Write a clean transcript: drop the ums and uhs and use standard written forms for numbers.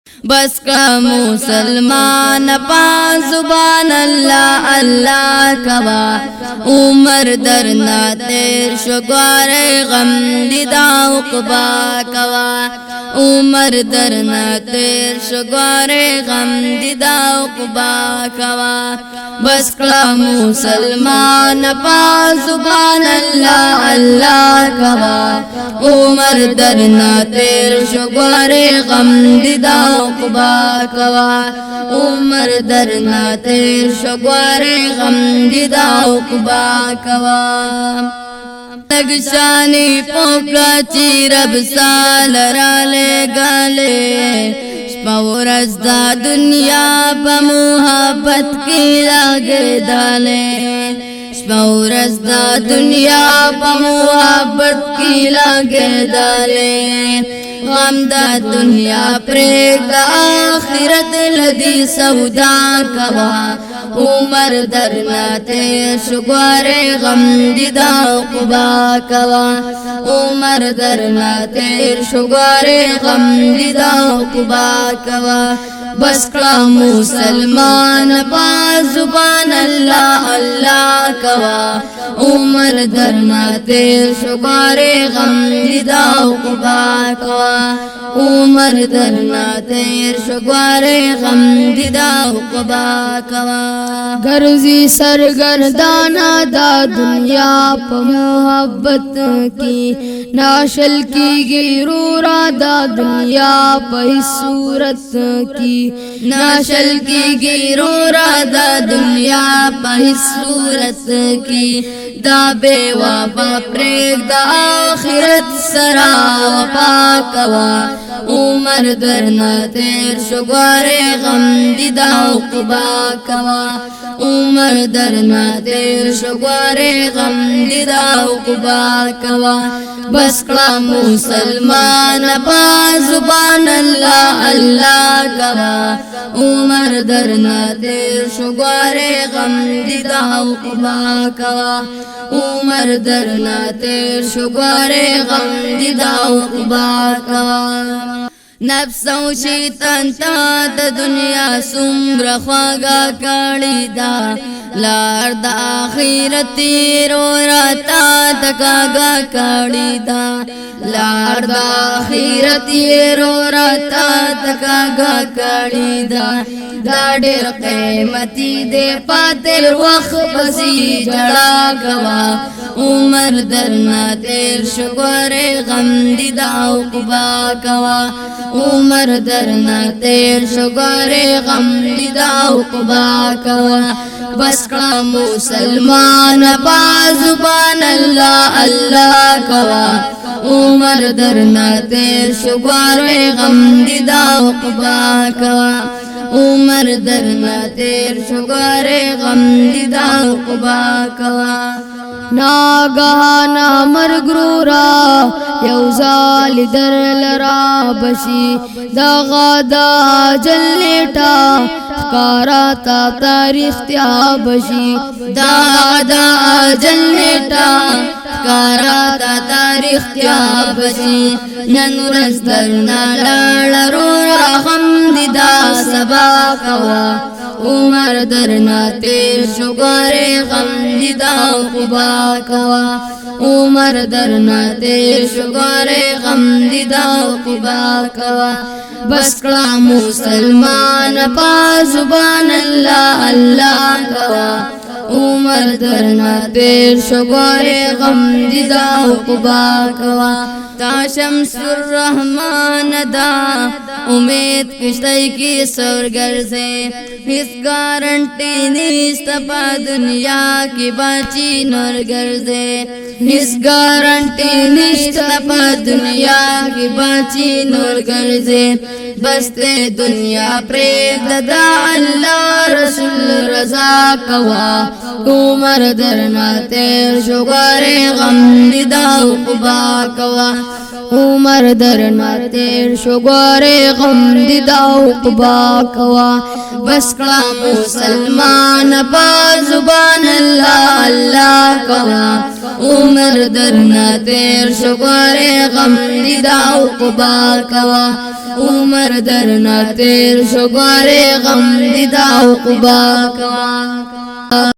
بس کا مسلمان پا زبان اللہ اللہ کوا عمر درنا تیر شگوار غم دیدا عقبا کوا عمر درنا تیر شگوار غم دیدا عقبا کوا بس کا مسلمان پا زبان اللہ اللہ کوا عمر درنا تیر شگوار غم دیدا عقبا کوا عمر درنا تیر شگوار غم دیدا عقبا کوا نگشانی پوکلا چی رب سال را لے گالے شپورز دا دنیا پا محبت کی لگے دالے شپورز دا دنیا پا محبت کی لگے دالے غم دا دنیا پریگ دا آخرت لدی سودا کوا عمر درنا تیر شگوار غم دیدا عقبا کوا عمر درنا تیر شگوار غم دیدا عقبا کوا بس کلا مسلمان پا زبان اللہ اللہ کوا عمر درنا تیر شگوار غم دیدا عقبا کوا عمر درنا تیر شگوار غم دیدا عقبا کوا گرزی سرگردانا دا دنیا پا محبت کی ناشل کی گیرورا دا دنیا پا صورت کی ناشل کی گیرورا دا دنیا پا صورت کی دا بے وفا پریگ دا آخرت سرا وفا کوا عمر درنا تیر شگوار غم دیدا عقبا کوا عمر درنا تیر شگوار غم دیدا عقبا کوا بس کلا مسلمان پا زبان اللہ اللہ کوا عمر درنا تیر شگوار غم دیدا عقبا کوا عمر درنا تیر شگوار غم دیدا عقبا کوا نفس او شیطان تا د دنیا سمر خواگا کړی دا لار د آخرت رو راتا تکاگا کړی دا لار د آخرت رو راتا تکاگا کړی دا دا ډېر قیمتي دی پاتې وخت پسې جړا کوا عمر درنا تیر شگوار غم دیدا عقبا کوا عمر درنا تیر شگوار غم دیدا عقبا کوا بس کلا مسلمان پا زبان اللہ اللہ کوا عمر درنا تیر شگوار غم دیدا عقبا کوا عمر درنا تیر شگوار غم دیدا عقبا کوا ناگہانا مرگرورا یوزال در لرا بشی دا غادا جلیٹا کارا تا تاریخ تیا بشی دا غادا جلیٹا کارا تا تاریخ تیا بشی نن ورځ درنا لاړ رو غم دیدا سبا کوا عمر درنا تیر شگوار غم دیدا عقبا کوا عمر درنا تیر شگوار غم دیدا عقبا کوا بس کلا مسلمان پا زبان اللہ اللہ کوا عمر درنا تیر شگوار غم دیدا عقبا کوا تا شمس الرحمن دا امید کشتی کی سور گرزے اس گارنٹی نیست پا دنیا کی باچی نور گرزے اس گارنٹی نیست پا دنیا کی باچی نور گرزے بستے دنیا پریگ دا اللہ رسول رضا کوا عمر درنا تیر شگوار غم دیدا عقبا کوا عمر درنا تیر شو گوره غم دی دا عقبا کوا بس کړه مسلمان په زبان الله الله کوا عمر درنا تیر شو ګوره غم دی دا عقبا کوا عمر درنا تیر شو ګوره غم دی دا عقبا کوا